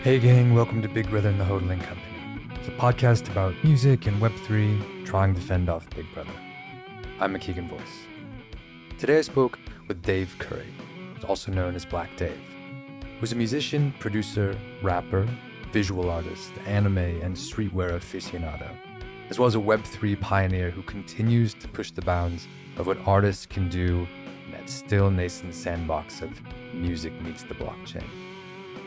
Hey gang, welcome to Big Brother and the Hodling Company. It's a podcast about music and Web3 trying to fend off Big Brother. I'm McKeegan Voice. Today I spoke with Dave Curry, also known as Black Dave, who's a musician, producer, rapper, visual artist, anime, and streetwear aficionado, as well as a Web3 pioneer who continues to push the bounds of what artists can do in that still nascent sandbox of music meets the blockchain.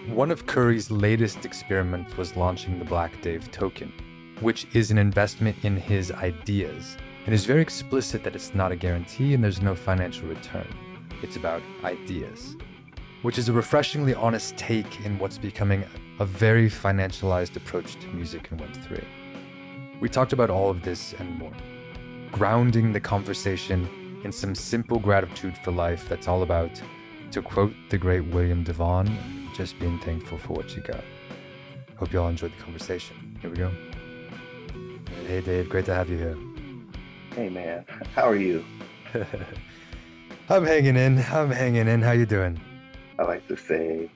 One of Curry's latest experiments was launching the Black Dave token, which is an investment in his ideas, and is very explicit that it's not a guarantee and there's no financial return. It's about ideas, which is a refreshingly honest take in what's becoming a very financialized approach to music in Web3. We talked about all of this and more, grounding the conversation in some simple gratitude for life that's all about, to quote the great William DeVaughn, just being thankful for what you got. Hope you all enjoyed the conversation. Here we go. Hey Dave, great to have you here. Hey man, how are you? I'm hanging in. How you doing? I like to say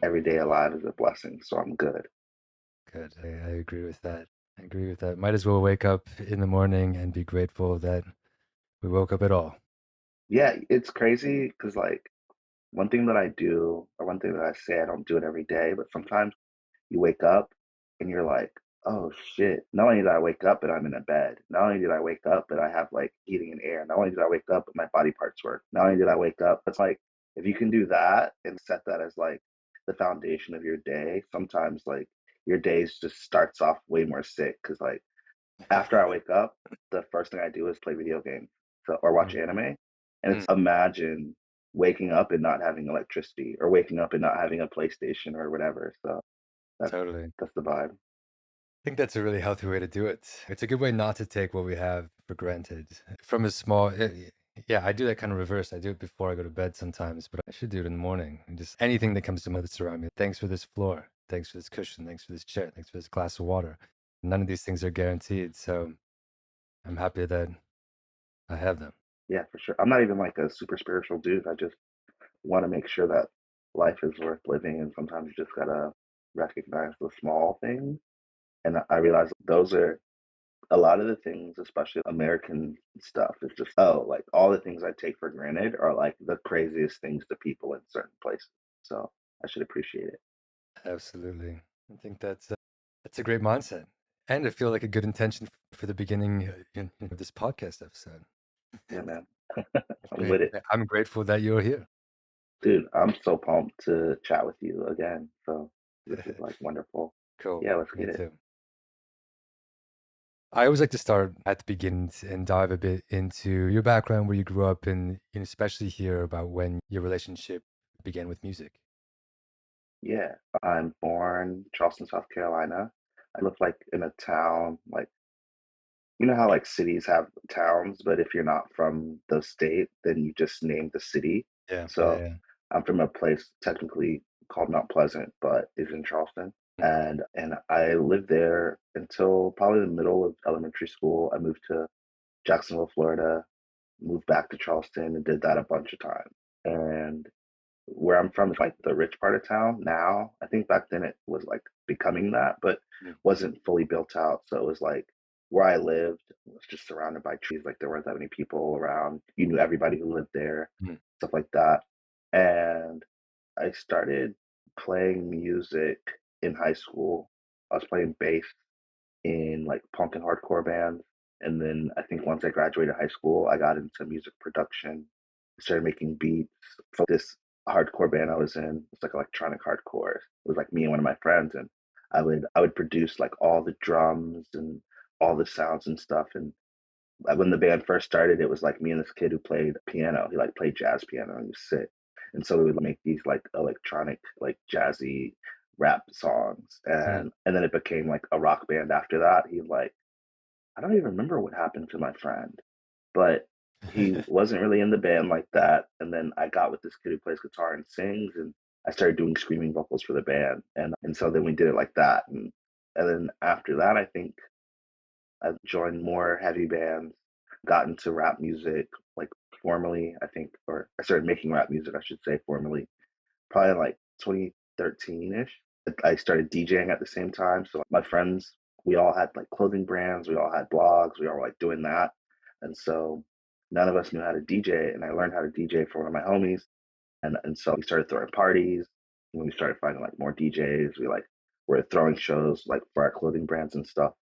every day alive is a blessing, so I'm good. Good. I agree with that. Might as well wake up in the morning and be grateful that we woke up at all. Yeah, it's crazy because one thing that I do, or one thing that I say, I don't do it every day, but sometimes you wake up and you're like, oh shit, not only did I wake up, but I'm in a bed. Not only did I wake up, but I have like heating and air. Not only did I wake up, but my body parts work. Not only did I wake up, it's like if you can do that and set that as like the foundation of your day, sometimes like your days just starts off way more sick because like after I wake up, the first thing I do is play video games, or watch Mm, anime. And mm, it's imagine waking up and not having electricity, or waking up and not having a PlayStation or whatever. So that's totally. that's the vibe. I think that's a really healthy way to do it. It's a good way not to take what we have for granted. From a small, yeah, I do that kind of reverse. I do it before I go to bed sometimes, but I should do it in the morning. And just anything that comes to mind that's around me. Thanks for this floor. Thanks for this cushion. Thanks for this chair. Thanks for this glass of water. None of these things are guaranteed. So I'm happy that I have them. Yeah, for sure. I'm not even like a super spiritual dude. I just want to make sure that life is worth living, and sometimes you just gotta recognize the small things. And I realize those are a lot of the things, especially American stuff, is just, oh, like all the things I take for granted are like the craziest things to people in certain places. So I should appreciate it. Absolutely. I think that's a great mindset. And I feel like a good intention for the beginning of this podcast episode. Yeah, man. I'm Great. with it. I'm grateful that you're here. Dude, I'm so pumped to chat with you again. So this is like wonderful. Cool. Yeah, let's Me get it. too. I always like to start at the beginning and dive a bit into your background, where you grew up, and especially hear about when your relationship began with music. Yeah, I'm born Charleston, South Carolina. I live like in a town, like you know how like cities have towns, but if you're not from the state, then you just name the city. Yeah, yeah, So yeah. I'm from a place technically called Mount Pleasant, but is in Charleston. And I lived there until probably the middle of elementary school. I moved to Jacksonville, Florida, moved back to Charleston and did that a bunch of times. And where I'm from is like the rich part of town now. I think back then it was like becoming that, but Mm, wasn't fully built out. So it was like where I lived was just surrounded by trees. Like there weren't that many people around. You knew everybody who lived there, mm, stuff like that. And I started playing music in high school. I was playing bass in like punk and hardcore bands. And then I think once I graduated high school, I got into music production, started making beats for this hardcore band I was in. It's like electronic hardcore. It was like me and one of my friends, and I would produce like all the drums and all the sounds and stuff. And when the band first started, it was like me and this kid who played piano. He like played jazz piano and he was sick. And so we would make these like electronic, like jazzy rap songs. mm. And then it became like a rock band after that. He like I don't even remember what happened to my friend, but he wasn't really in the band like that. And then I got with this kid who plays guitar and sings, and I started doing screaming vocals for the band. And so then we did it like that. And then after that, I think I joined more heavy bands, got into rap music like formally, I think, or I started making rap music, I should say, formally, probably like 2013 ish. I started DJing at the same time. So my friends, we all had like clothing brands, we all had blogs, we all were like doing that. And so none of us knew how to DJ. And I learned how to DJ from one of my homies. And so we started throwing parties. When we started finding like more DJs, we like were throwing shows like for our clothing brands and stuff.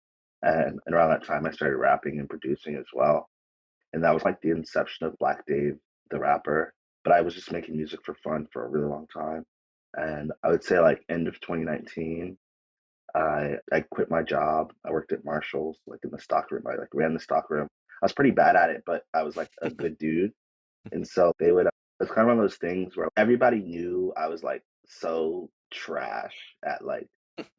And around that time I started rapping and producing as well. And that was like the inception of Black Dave, the rapper. But I was just making music for fun for a really long time. And I would say like end of 2019, I quit my job. I worked at Marshall's, like in the stock room. I like ran the stock room. I was pretty bad at it, but I was like a good dude. And so they would, it's kind of one of those things where everybody knew I was like so trash at like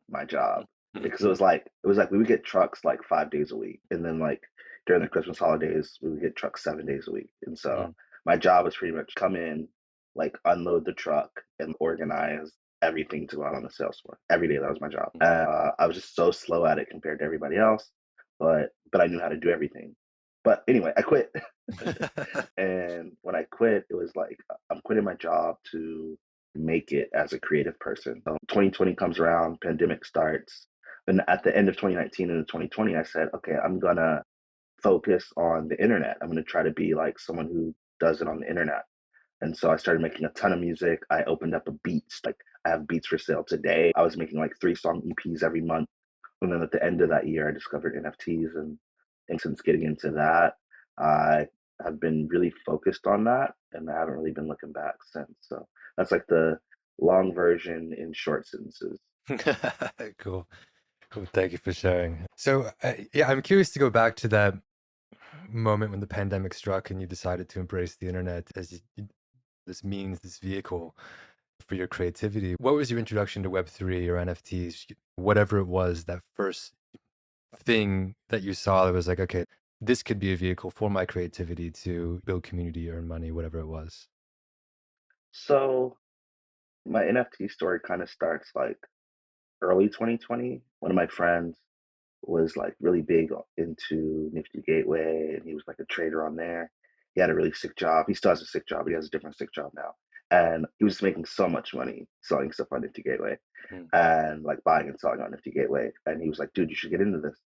my job because it was like we would get trucks like 5 days a week, and then like during the Christmas holidays we would get trucks 7 days a week, and so my job was pretty much come in, like unload the truck and organize everything to go out on the sales floor every day. That was my job. I was just so slow at it compared to everybody else, but I knew how to do everything. But anyway, I quit. And when I quit, it was like I'm quitting my job to make it as a creative person. So 2020 comes around, pandemic starts. And at the end of 2019 and 2020, I said, okay, I'm gonna focus on the internet. I'm gonna try to be like someone who does it on the internet. And so I started making a ton of music. I opened up a beats, like I have beats for sale today. I was making like 3 song EPs every month. And then at the end of that year, I discovered NFTs. And since getting into that, I have been really focused on that. And I haven't really been looking back since. So that's like the long version in short sentences. Cool. Cool. Thank you for sharing. So, yeah, I'm curious to go back to that moment when the pandemic struck and you decided to embrace the internet as this means, this vehicle for your creativity. What was your introduction to Web3 or NFTs, whatever it was, that first thing that you saw that was like, okay, this could be a vehicle for my creativity to build community, earn money, whatever it was? So my NFT story kind of starts like early 2020. One of my friends was like really big into Nifty Gateway, and he was like a trader on there. He had a really sick job. He still has a sick job, but he has a different sick job now. And he was making so much money selling stuff on Nifty Gateway Mm, and like buying and selling on Nifty Gateway. And he was like, dude, you should get into this.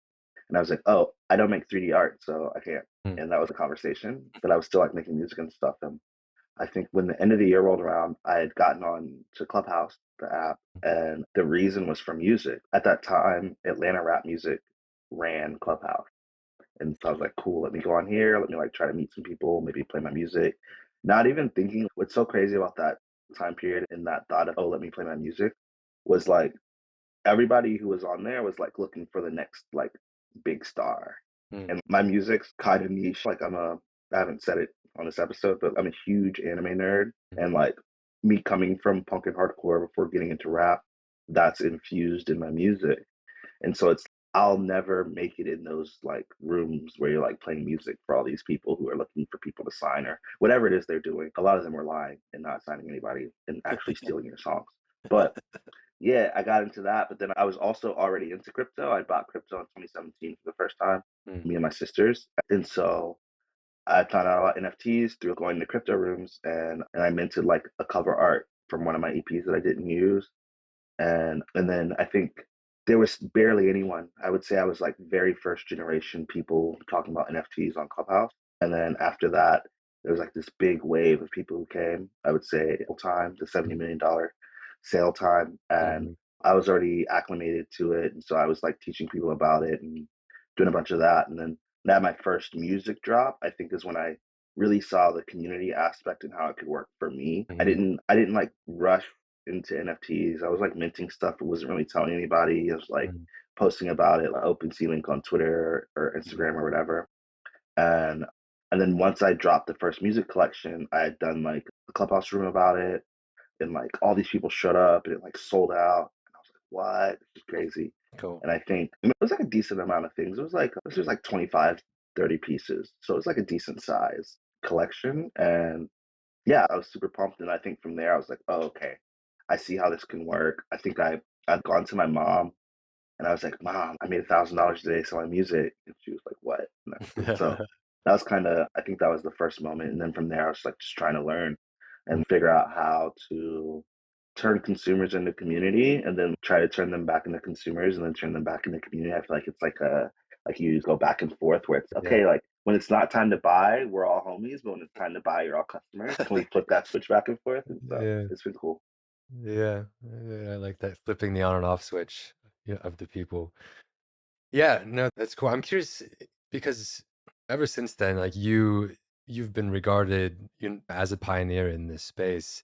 And I was like, oh, I don't make 3D art, so I can't. mm, And that was a conversation, but I was still like making music and stuff. And I think when the end of the year rolled around, I had gotten on to Clubhouse, the app, and the reason was for music. At that time, Atlanta rap music ran Clubhouse. And so I was like, cool, let me go on here, let me like try to meet some people, maybe play my music. Not even thinking what's so crazy about that time period and that thought of, oh, let me play my music was like everybody who was on there was like looking for the next like big star. mm, And my music's kind of niche. Like I haven't said it on this episode, but I'm a huge anime nerd. mm. And like me coming from punk and hardcore before getting into rap, that's infused in my music. And so it's I'll never make it in those like rooms where you're like playing music for all these people who are looking for people to sign or whatever it is they're doing. A lot of them are lying and not signing anybody and actually stealing your songs. But yeah, I got into that, but then I was also already into crypto. I bought crypto in 2017 for the first time, Mm, me and my sisters. And so I found out about NFTs through going to crypto rooms and I minted like a cover art from one of my EPs that I didn't use. And then I think there was barely anyone. I would say I was like very first generation people talking about NFTs on Clubhouse. And then after that, there was like this big wave of people who came. I would say full time, the $70 million sale time, and mm, I was already acclimated to it, and so I was like teaching people about it and doing a bunch of that. And then that my first music drop, I think, is when I really saw the community aspect and how it could work for me. I mm, didn't like rush into NFTs. I was like minting stuff, but wasn't really telling anybody. I was like mm, posting about it, like OpenSea link on Twitter or mm, Instagram or whatever. And and then once I dropped the first music collection, I had done like a clubhouse room about it, and like all these people showed up, and it like sold out. And I was like, "What? This is crazy." cool. And I think it was like a decent amount of things. It was like 25, 30 pieces, so it was like a decent size collection. And yeah, I was super pumped. And I think from there, I was like, "Oh, okay, I see how this can work." I think I'd gone to my mom and I was like, "Mom, I made $1,000 today selling music." And she was like, "What?" And so that was kind of, I think that was the first moment. And then from there, I was like just trying to learn and figure out how to turn consumers into community and then try to turn them back into consumers and then turn them back into community. I feel like it's like a like you go back and forth where it's Yeah. okay, like when it's not time to buy, we're all homies, but when it's time to buy, you're all customers. Can we flip that switch back and forth? And so Yeah. it's been cool. Yeah. Yeah. I like that flipping the on and off switch, yeah, of the people. Yeah, no, that's cool. I'm curious because ever since then, like you've been regarded as a pioneer in this space.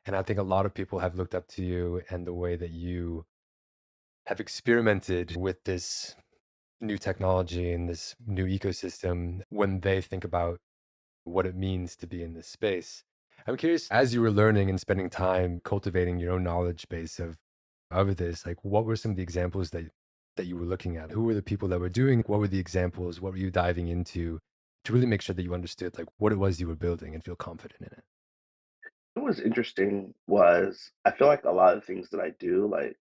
And I think a lot of people have looked up to you and the way that you have experimented with this new technology and this new ecosystem when they think about what it means to be in this space. I'm curious, as you were learning and spending time cultivating your own knowledge base of this, like what were some of the examples that you were looking at? Who were the people that were doing? What were the examples? What were you diving into to really make sure that you understood like what it was you were building and feel confident in it? What was interesting was I feel like a lot of things that I do, like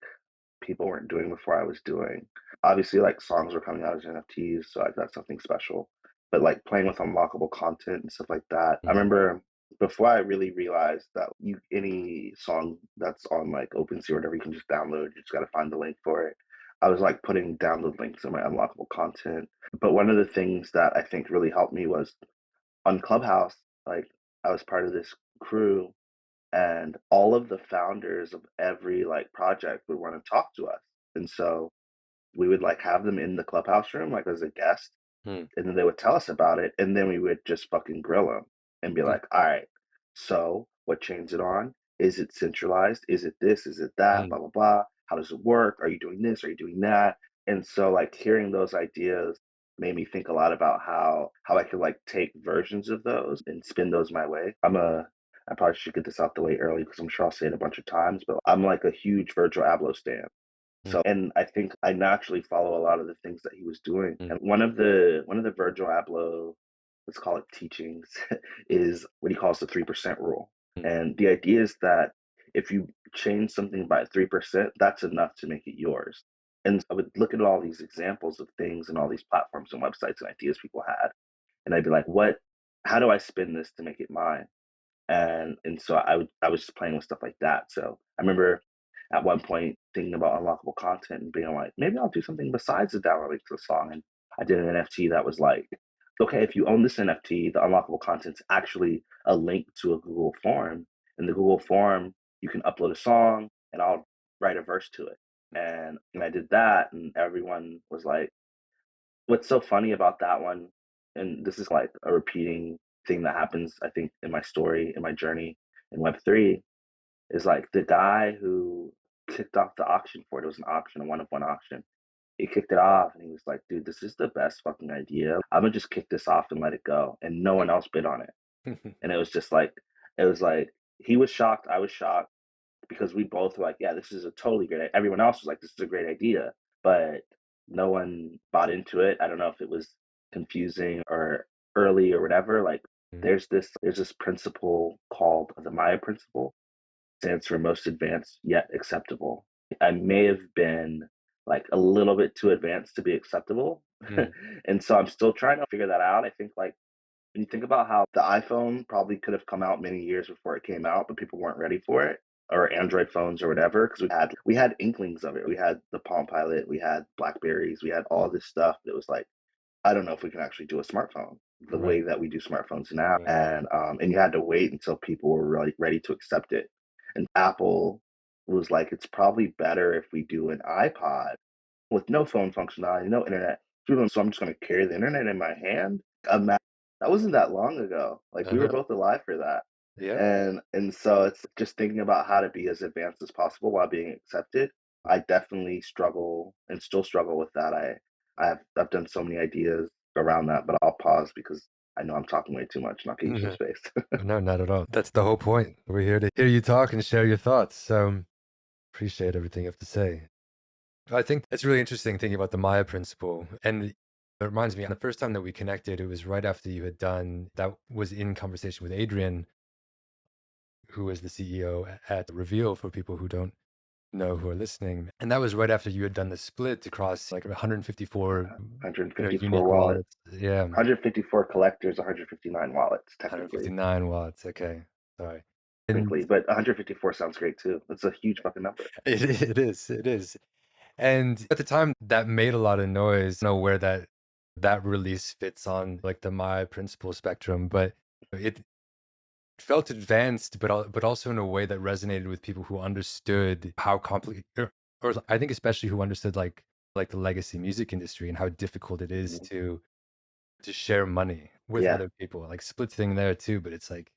people weren't doing before I was doing. Obviously, like songs were coming out as NFTs, so like that's something special. But like playing with unlockable content and stuff like that. I Mm, remember before I really realized that you any song that's on like OpenSea or whatever, you can just download. You just got to find the link for it. I was like putting download links in my unlockable content. But one of the things that I think really helped me was on Clubhouse. Like I was part of this crew and all of the founders of every like project would want to talk to us. And so we would like have them in the clubhouse room like as a guest, mm, and then they would tell us about it, and then we would just fucking grill them and be mm, like, all right, so what chains it on? Is it centralized? Is it this? Is it that? mm, Blah blah blah. How does it work? Are you doing this? Are you doing that? And so like hearing those ideas made me think a lot about how I could like take versions of those and spin those my way. I probably should get this out the way early because I'm sure I'll say it a bunch of times, but I'm like a huge Virgil Abloh stan. mm, So, and I think I naturally follow a lot of the things that he was doing. mm, And one of the Virgil Abloh, let's call it teachings, is what he calls the 3% rule. mm, And the idea is that if you change something by 3%, that's enough to make it yours. And I would look at all these examples of things and all these platforms and websites and ideas people had, and I'd be like, what? How do I spin this to make it mine? And so I was just playing with stuff like that. So I remember at one point thinking about unlockable content and being like, maybe I'll do something besides the downloading to the song. And I did an NFT that was like, okay, if you own this NFT, the unlockable content's actually a link to a Google form. In the Google form, you can upload a song and I'll write a verse to it. And I did that, and everyone was like, what's so funny about that one, and this is like a repeating thing that happens, I think, in my story, in my journey in Web3, is like the guy who kicked off the auction for it. It was an auction, a one of one auction. He kicked it off and he was like, dude, this is the best fucking idea. I'm gonna just kick this off and let it go. And no one else bid on it. mm. And it was like, he was shocked, I was shocked because we both were like, yeah, this is a totally great. Everyone else was like, this is a great idea, but no one bought into it. I don't know if it was confusing or early or whatever. Like, Mm, there's this principle called the Maya principle. Stands for most advanced yet acceptable. I may have been like a little bit too advanced to be acceptable, mm, and so I'm still trying to figure that out. I think like when you think about how the iPhone probably could have come out many years before it came out, but people weren't ready for it, or Android phones or whatever, because we had inklings of it. We had the Palm Pilot, we had Blackberries, we had all this stuff that was like, I don't know if we can actually do a smartphone the right, way that we do smartphones now. right. And you had to wait until people were really ready to accept it. And Apple was like, it's probably better if we do an iPod with no phone functionality, no internet. So I'm just going to carry the internet in my hand. Ima That wasn't that long ago. Like, we were Uh-huh. both alive for that. Yeah. And so it's just thinking about how to be as advanced as possible while being accepted. I definitely struggle and still struggle with that. I've done so many ideas around that, but I'll pause because I know I'm talking way too much and I'll get you some space. No, not at all. That's the whole point. We're here to hear you talk and share your thoughts. So appreciate everything you have to say. I think it's really interesting thinking about the Maya principle. And it reminds me, the first time that we connected, it was right after you had done that was in conversation with Adrian, who was the CEO at Reveal for people who don't know who are listening. And that was right after you had done the split across like 154, 154 unique wallets, wallets. Yeah. 154 collectors, 159 wallets, technically. 159 wallets. Okay. Sorry. And technically, but 154 sounds great too. That's a huge fucking number. it is. And at the time, that made a lot of noise. I don't know where that release fits on like the my principal spectrum, but it felt advanced, but also in a way that resonated with people who understood how complicated, or I think especially who understood like the legacy music industry and how difficult it is Mhm. to share money with Yeah, other people. Like split thing there too, but it's like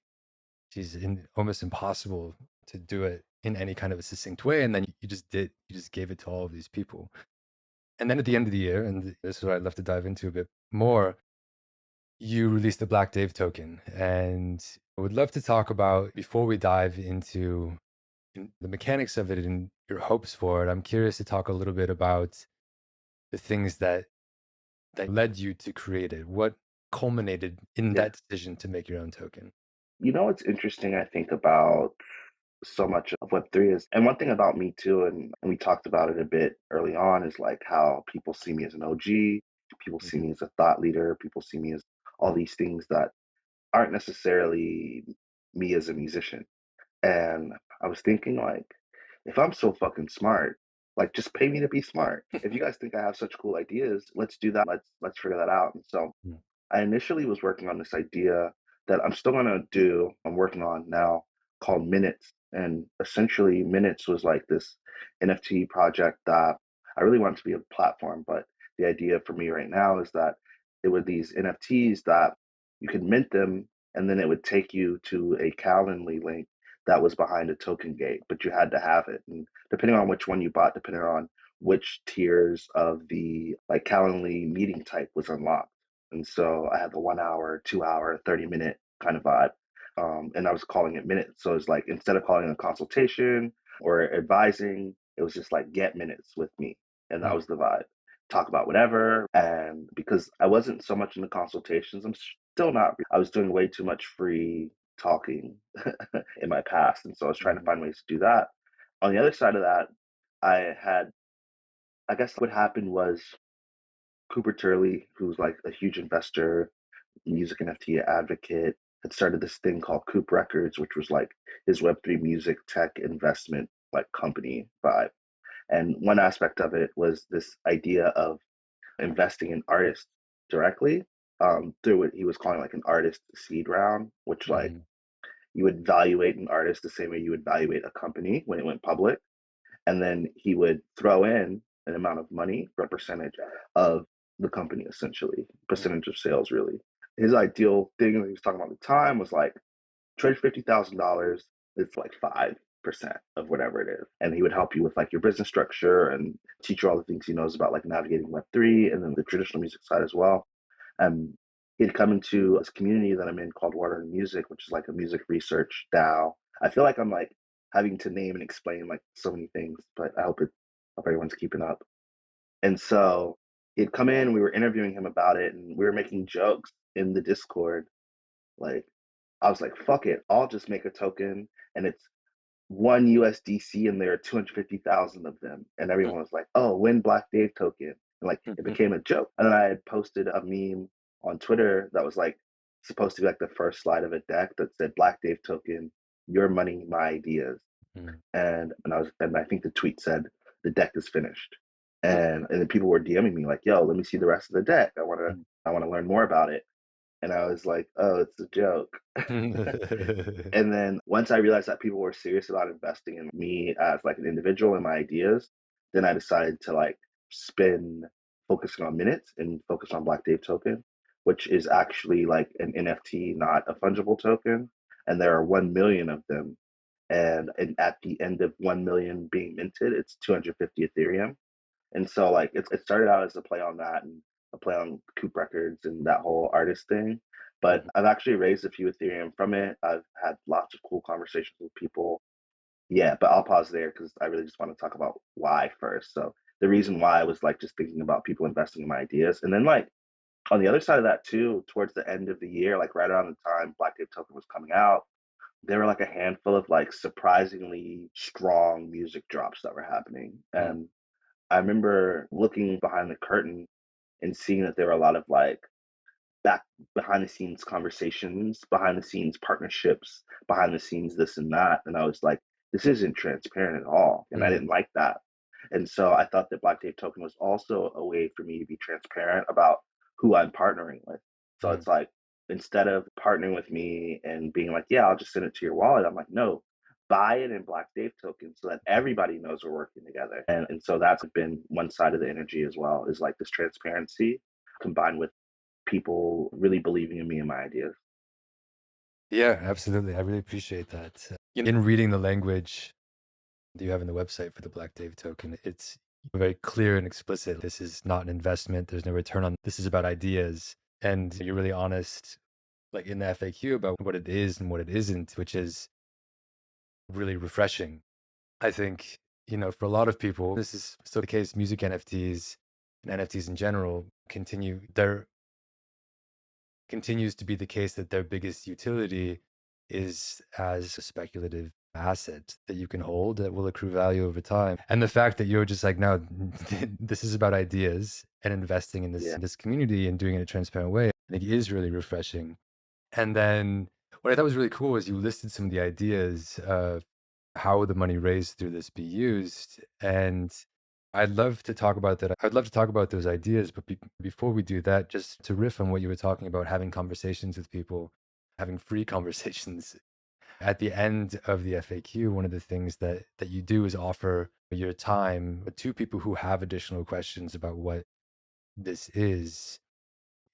geez, almost impossible to do it in any kind of a succinct way. And then you just gave it to all of these people. And then at the end of the year, and this is what I'd love to dive into a bit more, you released the Black Dave token. And I would love to talk about, before we dive into the mechanics of it and your hopes for it, I'm curious to talk a little bit about the things that led you to create it. What culminated in yeah. that decision to make your own token? You know what's interesting, I think, about so much of Web3 is, and one thing about me too, and we talked about it a bit early on, is like how people see me as an OG, people see Mhm, me as a thought leader, people see me as all these things that aren't necessarily me as a musician. And I was thinking, like, if I'm so fucking smart, like, just pay me to be smart. If you guys think I have such cool ideas, let's do that. Let's figure that out. And so mhm, I initially was working on this idea that I'm still gonna do, I'm working on now, called Minutes. And essentially, Minutes was like this NFT project that I really want it to be a platform. But the idea for me right now is that it would these NFTs that you could mint them, and then it would take you to a Calendly link that was behind a token gate, but you had to have it. And depending on which one you bought, depending on which tiers of the like Calendly meeting type was unlocked. And so I had the 1 hour, 2 hour, 30-minute kind of vibe. And I was calling it minutes. So it's like instead of calling it a consultation or advising, it was just like get minutes with me. And that mhm, was the vibe. Talk about whatever. And because I wasn't so much in the consultations, I'm still not. I was doing way too much free talking in my past. And so I was trying to mhm, find ways to do that. On the other side of that, I had, I guess what happened was Cooper Turley, who's like a huge investor, music NFT advocate, had started this thing called Coop Records, which was like his Web3 music tech investment like company vibe. And one aspect of it was this idea of investing in artists directly through what he was calling like an artist seed round, which like mhm, you would evaluate an artist the same way you would evaluate a company when it went public. And then he would throw in an amount of money for a percentage of the company, essentially, mhm, percentage of sales, really. His ideal thing that he was talking about at the time was like trade $50,000. It's like 5% of whatever it is. And he would help you with like your business structure and teach you all the things he knows about like navigating Web3 and then the traditional music side as well. Um, he'd come into this community that I'm in called Water and Music, which is like a music research DAO. I feel like I'm like having to name and explain like so many things, but hope everyone's keeping up. And so he'd come in, we were interviewing him about it, and we were making jokes in the Discord. Like I was like, fuck it, I'll just make a token and it's one USDC and there are 250,000 of them. And everyone was like, oh, win Black Dave token. And like it mhm, became a joke. And then I had posted a meme on Twitter that was like supposed to be like the first slide of a deck that said Black Dave token, your money, my ideas. mhm, And I think the tweet said the deck is finished. And then people were DMing me like, yo, let me see the rest of the deck. mhm. I wanna learn more about it. And I was like, oh, it's a joke. And then once I realized that people were serious about investing in me as like an individual and my ideas, then I decided to like spin focusing on minutes and focus on Black Dave token, which is actually like an NFT, not a fungible token. And there are 1 million of them. And at the end of 1 million being minted, it's 250 Ethereum. And so like it started out as a play on that and a play on Coop Records and that whole artist thing. But Mhm, I've actually raised a few Ethereum from it. I've had lots of cool conversations with people. Yeah, but I'll pause there because I really just want to talk about why first. So the reason why was like just thinking about people investing in my ideas. And then like on the other side of that too, towards the end of the year, like right around the time Black Dave Token was coming out, there were like a handful of like surprisingly strong music drops that were happening. mhm, And I remember looking behind the curtain and seeing that there were a lot of like back behind the scenes conversations, behind the scenes partnerships, behind the scenes this and that. And I was like, this isn't transparent at all. And I Mm, didn't like that. And so I thought that Black Dave Token was also a way for me to be transparent about who I'm partnering with. So mm. it's like, instead of partnering with me and being like, yeah, I'll just send it to your wallet, I'm like, no, buy it in Black Dave Token so that everybody knows we're working together. And so that's been one side of the energy as well, is like this transparency combined with people really believing in me and my ideas. Yeah, absolutely. I really appreciate that. In reading the language that you have in the website for the Black Dave token, it's very clear and explicit. This is not an investment. There's no return on. This is about ideas, and you're really honest, like in the FAQ, about what it is and what it isn't, which is really refreshing. I think, for a lot of people, this is still the case. Music NFTs and NFTs in general there continues to be the case that their biggest utility is as a speculative asset that you can hold that will accrue value over time. And the fact that you're just like, no, this is about ideas and investing in Yeah. this community and doing it in a transparent way, I think is really refreshing. And then what I thought was really cool is you listed some of the ideas of how the money raised through this be used. And I'd love to talk about that. I'd love to talk about those ideas. But before we do that, just to riff on what you were talking about, having conversations with people, having free conversations. At the end of the FAQ, one of the things that you do is offer your time to people who have additional questions about what this is.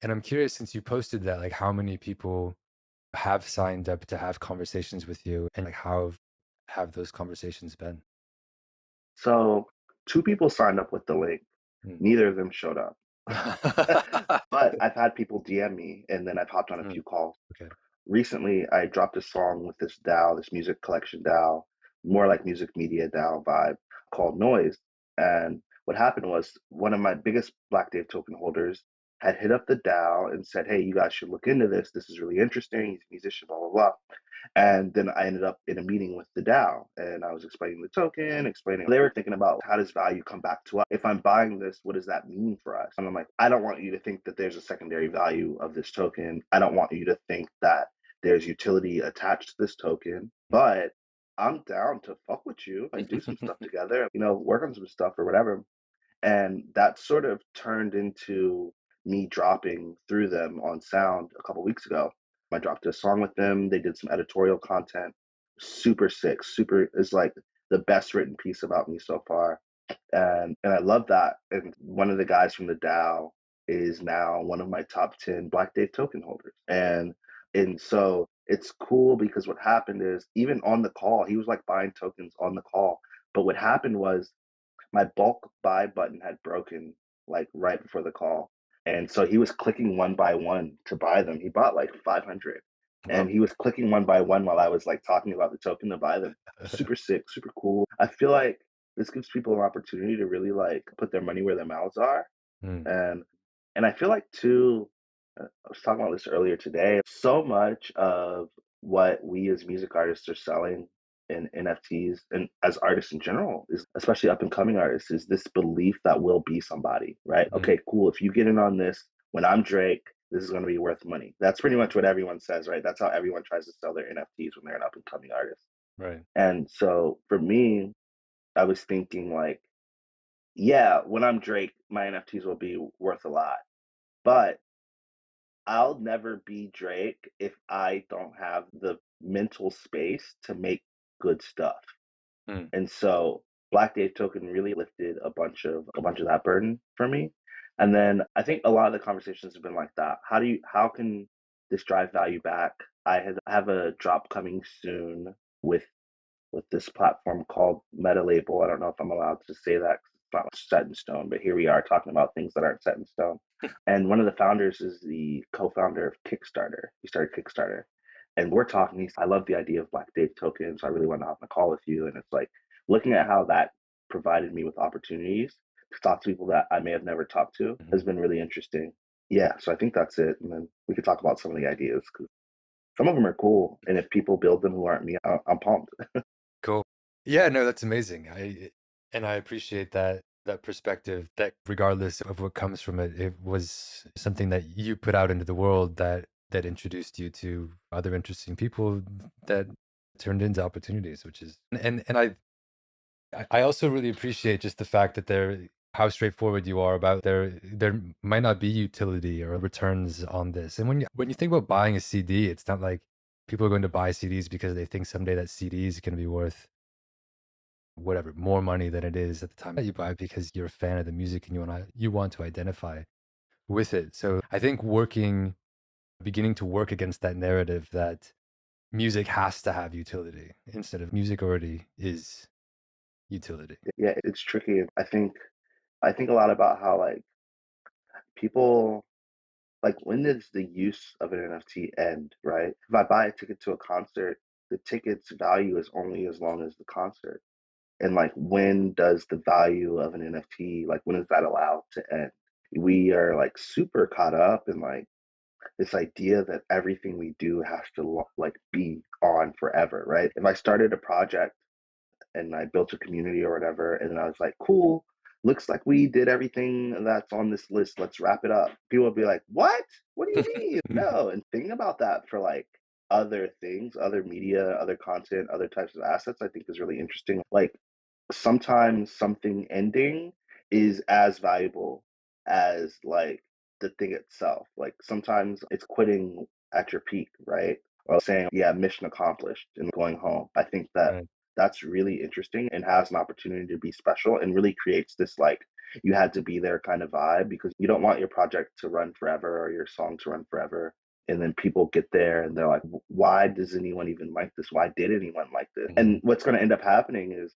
And I'm curious, since you posted that, like how many people have signed up to have conversations with you, and like how have those conversations been? So two people signed up with the link. Mm. Neither of them showed up. But I've had people DM me and then I've hopped on a Mm, few calls. okay. Recently, I dropped a song with this DAO, this music collection DAO, more like music media DAO vibe called Noise. And what happened was one of my biggest Black Dave token holders had hit up the DAO and said, hey, you guys should look into this. This is really interesting. He's a musician, blah, blah, blah. And then I ended up in a meeting with the DAO and I was explaining the token, explaining they were thinking about how does value come back to us? If I'm buying this, what does that mean for us? And I'm like, I don't want you to think that there's a secondary value of this token. I don't want you to think that there's utility attached to this token, but I'm down to fuck with you and do some stuff together, work on some stuff or whatever. And that sort of turned into me dropping through them on Sound a couple weeks ago. I dropped a song with them. They did some editorial content. Super sick. Super is like the best written piece about me so far. And I love that. And one of the guys from the DAO is now one of my top 10 Black Dave token holders. And so it's cool because what happened is even on the call, he was like buying tokens on the call. But what happened was my bulk buy button had broken like right before the call. And so he was clicking one by one to buy them. He bought like 500 Wow. and he was clicking one by one while I was like talking about the token to buy them. Super sick, super cool. I feel like this gives people an opportunity to really like put their money where their mouths are. Mm, And and I feel like too, I was talking about this earlier today. So much of what we as music artists are selling in NFTs and as artists in general is, especially up and coming artists, is this belief that we'll be somebody, right? mm, Okay, cool. If you get in on this, when I'm Drake, this is going to be worth money. That's pretty much what everyone says, right? That's how everyone tries to sell their NFTs when they're an up and coming artist. right. And so for me, I was thinking like, yeah, when I'm Drake, my NFTs will be worth a lot. But I'll never be Drake if I don't have the mental space to make good stuff. Mm, And so Black Dave Token really lifted a bunch of that burden for me. And then I think a lot of the conversations have been like that. How can this drive value back? I have a drop coming soon with this platform called Meta Label. I don't know if I'm allowed to say that 'cause it's not set in stone, but here we are talking about things that aren't set in stone. And one of the founders is the co-founder of Kickstarter. He started Kickstarter. And we're talking, I love the idea of Black Dave tokens. So I really want to hop on a call with you. And it's like looking at how that provided me with opportunities to talk to people that I may have never talked to has mhm. been really interesting. Yeah, so I think that's it. And then we could talk about some of the ideas because some of them are cool. And if people build them who aren't me, I'm pumped. Cool. Yeah, no, that's amazing. I appreciate that. that perspective that regardless of what comes from it, it was something that you put out into the world that introduced you to other interesting people that turned into opportunities, which is and I also really appreciate just the fact that there how straightforward you are about there might not be utility or returns on this. And when you think about buying a CD, it's not like people are going to buy CDs because they think someday that CD is going to be worth whatever more money than it is at the time that you buy it because you're a fan of the music and you want to identify with it. So I think beginning to work against that narrative that music has to have utility instead of music already is utility. Yeah, it's tricky. I think a lot about how like people like when does the use of an NFT end, right? If I buy a ticket to a concert, the ticket's value is only as long as the concert. And like when does the value of an NFT, like when is that allowed to end? We are like super caught up in like this idea that everything we do has to like be on forever, right? If I started a project and I built a community or whatever, and then I was like, cool, looks like we did everything that's on this list. Let's wrap it up. People would be like, what? What do you mean? No. And thinking about that for like other things, other media, other content, other types of assets, I think is really interesting. Like sometimes something ending is as valuable as like the thing itself. Like sometimes it's quitting at your peak, right? Or saying, yeah, mission accomplished and going home. I think that Right. that's really interesting and has an opportunity to be special and really creates this like you had to be there kind of vibe because you don't want your project to run forever or your song to run forever. And then people get there and they're like, why does anyone even like this? Why did anyone like this? And Mhm. what's going to end up happening is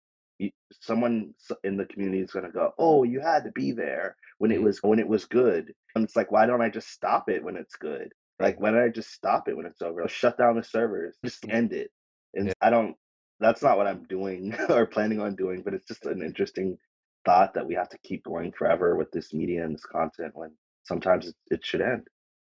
someone in the community is going to go, "Oh, you had to be there Mhm. when it was good." And it's like, why don't I just stop it when it's good? Right. Like, why don't I just stop it when it's over? Shut down the servers, just end it. And Yeah, I don't. That's not what I'm doing or planning on doing. But it's just an interesting thought that we have to keep going forever with this media and this content when sometimes it should end.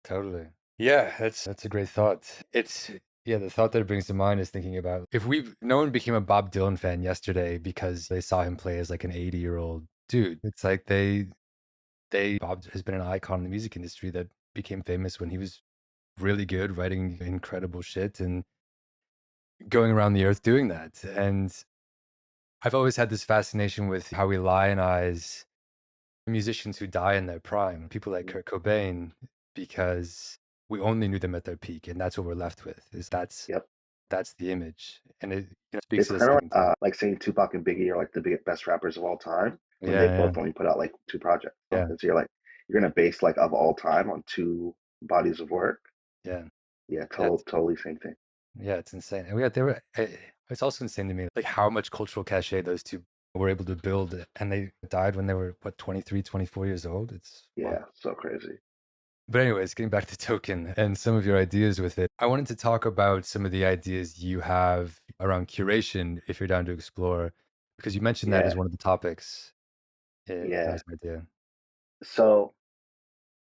totally. Yeah, that's a great thought. It's yeah, the thought that it brings to mind is thinking about if no one became a Bob Dylan fan yesterday because they saw him play as like an 80-year-old dude. It's like they Bob has been an icon in the music industry that became famous when he was really good, writing incredible shit and going around the earth doing that. And I've always had this fascination with how we lionize musicians who die in their prime, people like Mhm. Kurt Cobain, because we only knew them at their peak, and that's what we're left with. Is Yep. that's the image, and it speaks It's to this kind of thinking too. like saying Tupac and Biggie are like the best rappers of all time when they Yeah, both only put out like two projects. yeah, And so you're like, you're gonna base like of all time on two bodies of work. yeah, Yeah, yeah. totally same thing. Yeah, it's insane. And they were. It's also insane to me, like how much cultural cachet those two were able to build, and they died when they were what 23, 24 years old. It's wow. Yeah, so crazy. But anyways, getting back to Token and some of your ideas with it, I wanted to talk about some of the ideas you have around curation, if you're down to explore, because you mentioned that as Yeah, one of the topics. That yeah. was my idea. So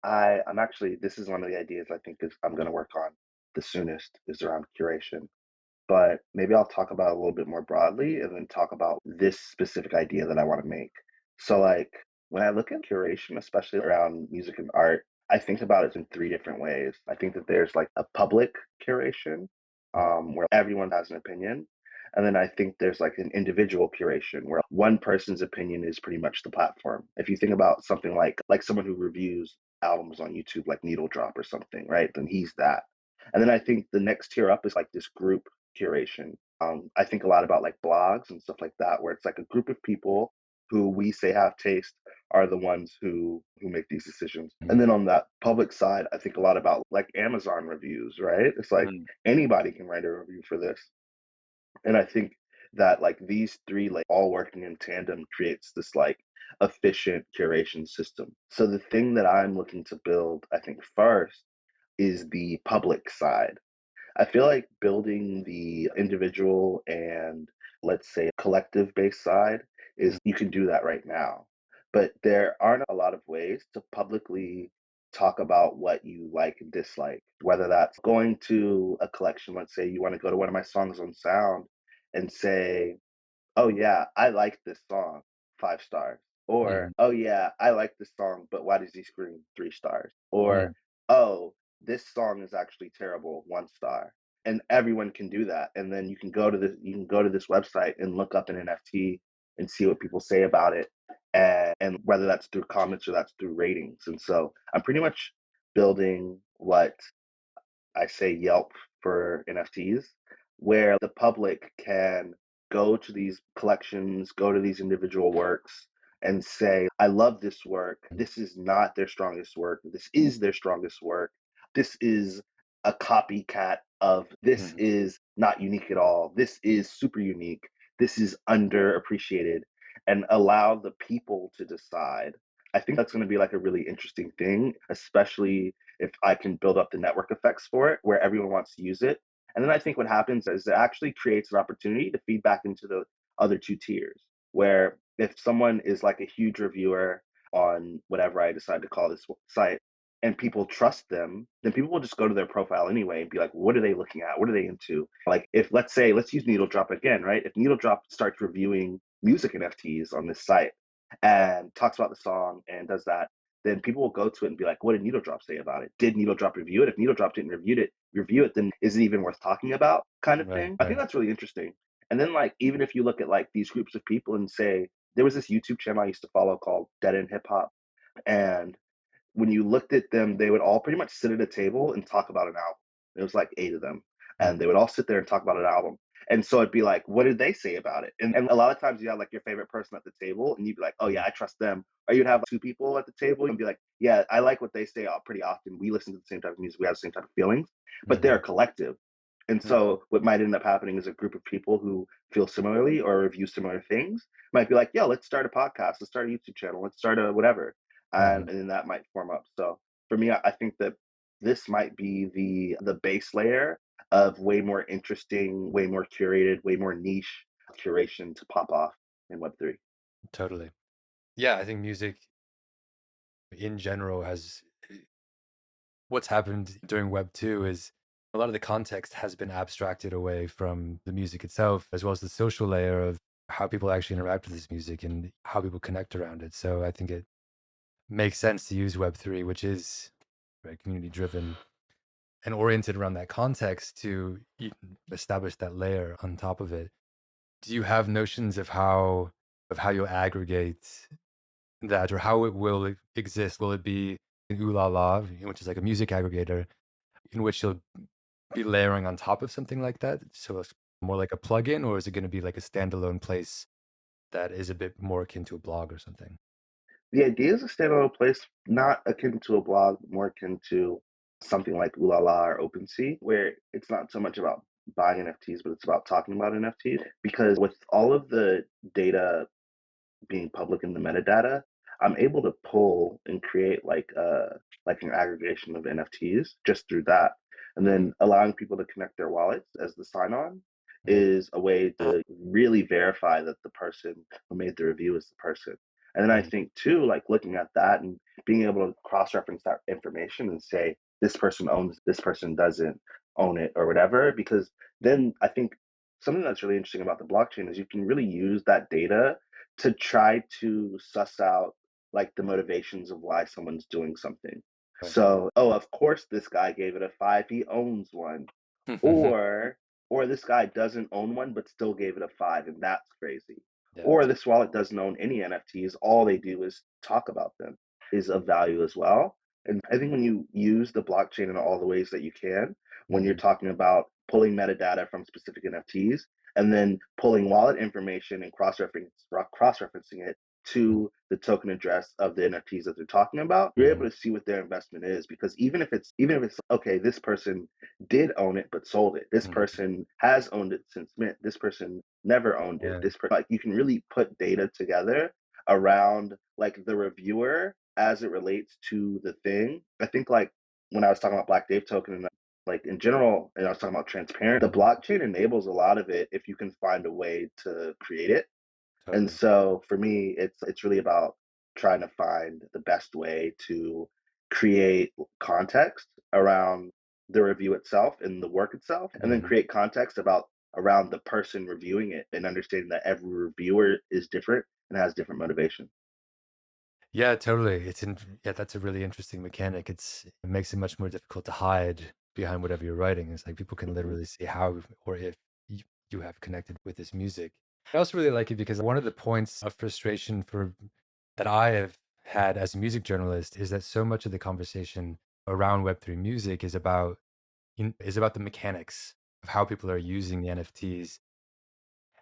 I'm actually this is one of the ideas I think is I'm gonna work on the soonest is around curation. But maybe I'll talk about it a little bit more broadly and then talk about this specific idea that I want to make. So, like, when I look at curation, especially around music and art, I think about it in three different ways. I think that there's like a public curation, Mm, where everyone has an opinion. And then I think there's like an individual curation where one person's opinion is pretty much the platform. If you think about something like someone who reviews albums on YouTube, like Needle Drop or something, right? Then he's that. And then I think the next tier up is like this group curation. I think a lot about like blogs and stuff like that, where it's like a group of people who we say have taste are the ones who make these decisions. And mm, then on that public side, I think a lot about like Amazon reviews, right? It's like mm, anybody can write a review for this. And I think that like these three like all working in tandem creates this like efficient curation system. So the thing that I'm looking to build, I think first is the public side. I feel like building the individual and let's say collective based side mm, is you can do that right now. But there aren't a lot of ways to publicly talk about what you like and dislike, whether that's going to a collection, let's say you want to go to one of my songs on Sound and say, oh yeah, I like this song, 5 stars. Or, Mm, "Oh, yeah, I like this song, but why does he scream 3 stars?" Or, mm, "Oh, this song is actually terrible, 1 star." And everyone can do that, and then you can go to this website and look up an NFT and see what people say about it, and whether that's through comments or that's through ratings, and so I'm pretty much building what I say Yelp for NFTs, where the public can go to these collections, go to these individual works, and say, I love this work. mm, This is not their strongest work. This is their strongest work. This is a copycat of this mm, is not unique at all. This is super unique. This is underappreciated, and allow the people to decide. I think that's going to be like a really interesting thing, especially if I can build up the network effects for it where everyone wants to use it. And then I think what happens is it actually creates an opportunity to feed back into the other 2 tiers, where if someone is like a huge reviewer on whatever I decide to call this site, and people trust them, then people will just go to their profile anyway and be like, what are they looking at? What are they into? Like, if let's say, let's use Needle Drop again, right? If Needle Drop starts reviewing music NFTs on this site and talks about the song and does that, then people will go to it and be like, what did Needle Drop say about it? Did Needle Drop review it? If Needle Drop didn't review it, then is it even worth talking about? Kind of right, thing. I think right. that's really interesting. And then like even if you look at like these groups of people and say, there was this YouTube channel I used to follow called Dead End Hip Hop. And when you looked at them, they would all pretty much sit at a table and talk about an album. It was like 8 of them, Mm, and they would all sit there and talk about an album. And so it'd be like, what did they say about it? And a lot of times you have like your favorite person at the table, and you'd be like, oh yeah, mm, I trust them. Or you'd have 2 people at the table and be like, yeah, I like what they say pretty often. We listen to the same type of music, we have the same type of feelings, but they're a mhm, collective. And mhm, so what might end up happening is a group of people who feel similarly or review similar things might be like, yo, let's start a podcast, let's start a YouTube channel, let's start a whatever. mhm. And then that might form up. So for me, I think that this might be the base layer of way more interesting, way more curated, way more niche curation to pop off in Web3. Totally. Yeah, I think music in general has what's happened during Web 2 is a lot of the context has been abstracted away from the music itself, as well as the social layer of how people actually interact with this music and how people connect around it. So I think it makes sense to use Web 3, which is very community driven and oriented around that context to establish that layer on top of it. Do you have notions of how you'll aggregate that or how it will exist? Will it be an Ooh La La, which is like a music aggregator, in which you'll be layering on top of something like that? So it's more like a plugin, or is it going to be like a standalone place that is a bit more akin to a blog or something? The idea is a standalone place, not akin to a blog, more akin to something like Ooh La La or OpenSea, where it's not so much about buying NFTs, but it's about talking about NFTs. Because with all of the data being public in the metadata, I'm able to pull and create like an aggregation of NFTs just through that. And Hmm. then allowing people to connect their wallets as the sign on Hmm. is a way to really verify that the person who made the review is the person. And then I Hmm. think too, like looking at that and being able to cross-reference that information and say this person owns, this person doesn't own it or whatever, because then I think something that's really interesting about the blockchain is you can really use that data to try to suss out like the motivations of why someone's doing something. Right. So, oh, of course this guy gave it a 5, he owns one. Or this guy doesn't own one but still gave it a 5 and that's crazy. Yeah. Or this wallet doesn't own any NFTs, all they do is talk about them is of value as well. And I think when you use the blockchain in all the ways that you can, when you're Hmm. talking about pulling metadata from specific NFTs, and then pulling wallet information and cross-referencing it to the token address of the NFTs that they're talking about, you're Hmm. able to see what their investment is. Because even if it's okay, this person did own it but sold it. This Hmm. person has owned it since mint. This person never owned it. Yeah. Like you can really put data together around like the reviewer as it relates to the thing. I think like when I was talking about Black Dave token and like in general, and I was talking about transparent, the blockchain enables a lot of it if you can find a way to create it. And Totally. so for me, it's really about trying to find the best way to create context around the review itself and the work itself, and then Hmm. create context about around the person reviewing it and understanding that every reviewer is different and has different motivation. Yeah, totally. Yeah, that's a really interesting mechanic. It makes it much more difficult to hide behind whatever you're writing. It's like people can Mhm. literally see how or if you have connected with this music. I also really like it because one of the points of frustration for that I have had as a music journalist is that so much of the conversation around Web3 music is about the mechanics of how people are using the NFTs,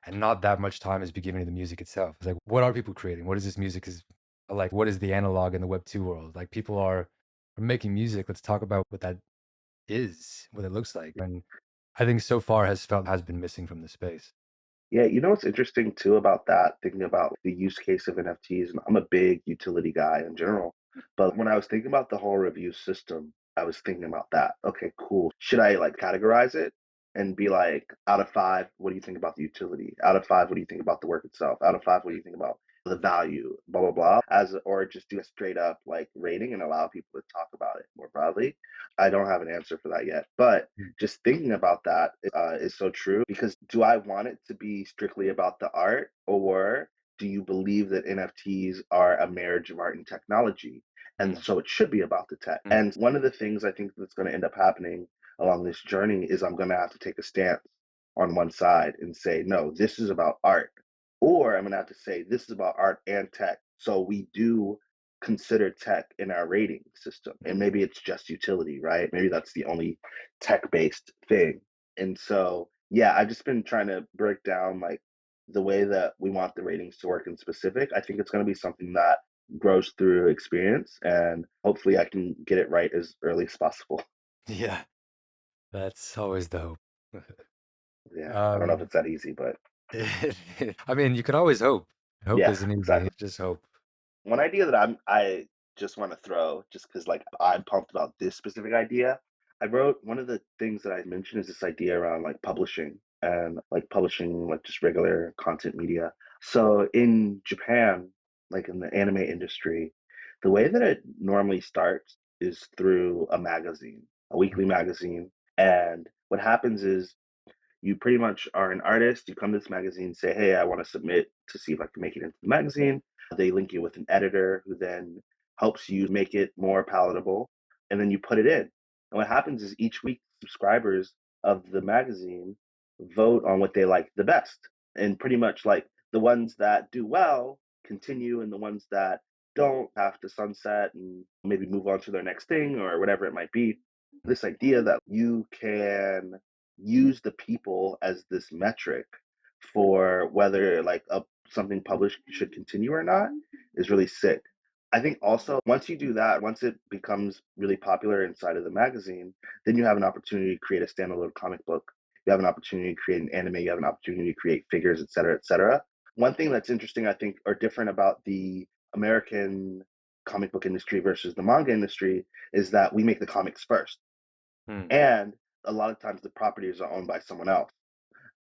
and not that much time is be given to the music itself. It's like, what are people creating? What is this music is like? What is the analog in the Web 2 world? Like, people are making music. Let's talk about what that is, what it looks like. And I think so far has been missing from the space. Yeah, you know what's interesting too about that, thinking about the use case of NFTs, and I'm a big utility guy in general, but when I was thinking about the whole review system, I was thinking about that. Okay, cool. Should I like categorize it and be like, out of five, what do you think about the utility? Out of five, what do you think about the work itself? Out of five, what do you think about the value? Blah blah blah. Or just do a straight up like rating and allow people to talk about it more broadly. I don't have an answer for that yet, but Mm. just thinking about that is so true because do I want it to be strictly about the art, or do you believe that NFTs are a marriage of art and technology? And Mm. so it should be about the tech. Mm. And one of the things I think that's going to end up happening along this journey is I'm going to have to take a stance on one side and say, no, this is about art. Or I'm going to have to say, this is about art and tech. So we do consider tech in our rating system. And Mm. maybe it's just utility, right? Maybe that's the only tech based thing. And so, yeah, I've just been trying to break down like the way that we want the ratings to work in specific. I think it's going to be something that grows through experience, and hopefully I can get it right as early as possible. Yeah, that's always the hope. Yeah, I don't know if um, it's that easy, but I mean, you could always hope. Hope yeah, isn't easy. exactly. Just hope. One idea that I just want to throw, just because like I'm pumped about this specific idea. I wrote one of the things that I mentioned is this idea around like publishing and like publishing like just regular content media. So in Japan, like in the anime industry, the way that it normally starts is through a magazine, a weekly Mhm. magazine. And what happens is you pretty much are an artist. You come to this magazine, say, "Hey, I want to submit to see if I can make it into the magazine." They link you with an editor who then helps you make it more palatable, and then you put it in. And what happens is each week, subscribers of the magazine vote on what they like the best, and pretty much like the ones that do well continue, and the ones that don't have to sunset and maybe move on to their next thing or whatever it might be. This idea that you can use the people as this metric for whether like something published should continue or not is really sick. I think also once you do that, once it becomes really popular inside of the magazine, then you have an opportunity to create a standalone comic book. You have an opportunity to create an anime. You have an opportunity to create figures, et cetera, et cetera. One thing that's interesting, I think, or different about the American comic book industry versus the manga industry is that we make the comics first. Mm. And a lot of times the properties are owned by someone else.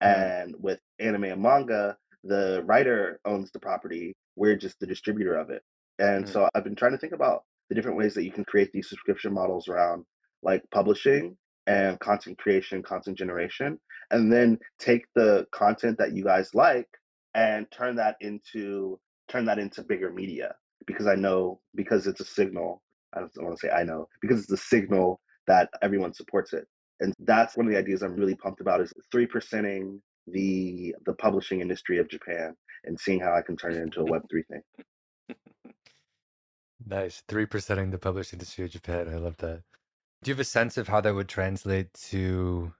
Mm. And with anime and manga, the writer owns the property. We're just the distributor of it. And Mm. so I've been trying to think about the different ways that you can create these subscription models around like publishing and content creation, content generation, and then take the content that you guys like and turn that into bigger media. Because I know because it's a signal. I don't want to say I know because it's a signal that everyone supports it. And that's one of the ideas I'm really pumped about is 3%ing the publishing industry of Japan and seeing how I can turn it into a Web3 thing. Nice. 3%ing the published industry of Japan. I love that. Do you have a sense of how that would translate to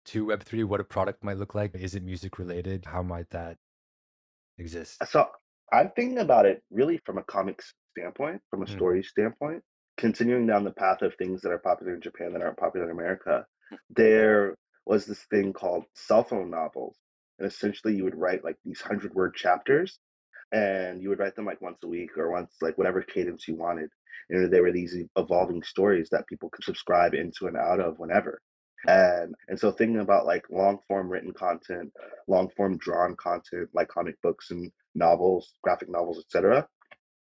Web3? What a product might look like? Is it music related? How might that exist? So I'm thinking about it really from a comics standpoint, from a Mm. story standpoint, continuing down the path of things that are popular in Japan that aren't popular in America. There was this thing called cell phone novels. And essentially you would write like these 100-word chapters and you would write them like once a week or once like whatever cadence you wanted. And they were these evolving stories that people could subscribe into and out of whenever. And so thinking about like long form written content, long form drawn content like comic books and novels, graphic novels, etc.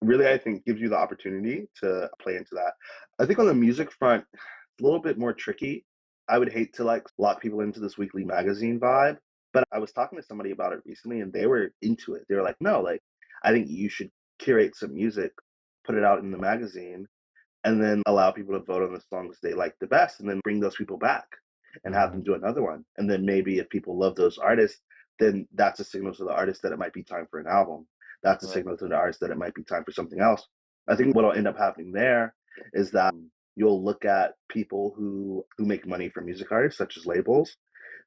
Really, I think gives you the opportunity to play into that. I think on the music front, it's a little bit more tricky. I would hate to like lock people into this weekly magazine vibe, but I was talking to somebody about it recently and they were into it. They were like, no, like, I think you should curate some music put it out in the magazine, and then allow people to vote on the songs they like the best, and then bring those people back and have Hmm. them do another one. And then maybe if people love those artists, then that's a signal to the artist that it might be time for an album. That's a Right. signal to the artist that it might be time for something else. I think what'll end up happening there is that you'll look at people who make money from music artists, such as labels.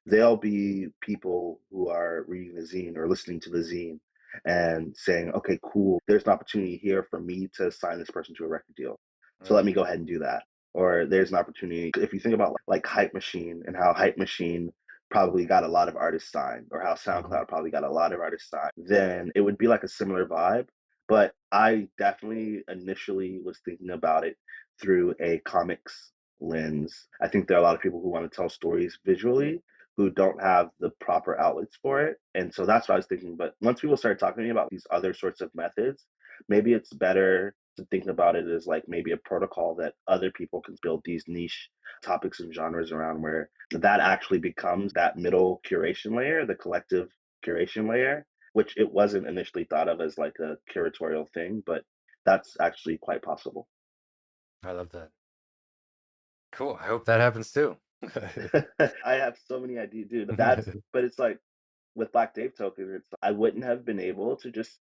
They'll be people who are reading the zine or listening to the zine and saying, okay, cool, there's an opportunity here for me to sign this person to a record deal. So let Right. me go ahead and do that. Or there's an opportunity, if you think about like Hype Machine and how Hype Machine probably got a lot of artists signed, or how Hmm. SoundCloud probably got a lot of artists signed, then it would be like a similar vibe. But I definitely initially was thinking about it through a comics lens. I think there are a lot of people who want to tell stories visually who don't have the proper outlets for it. And so that's what I was thinking. But once people start talking to me about these other sorts of methods, maybe it's better to think about it as like maybe a protocol that other people can build these niche topics and genres around, where that actually becomes that middle curation layer, the collective curation layer, which it wasn't initially thought of as like a curatorial thing, but that's actually quite possible. I love that. Cool. I hope that happens too. I have so many ideas, dude. But it's like with Black Dave Token, it's I wouldn't have been able to just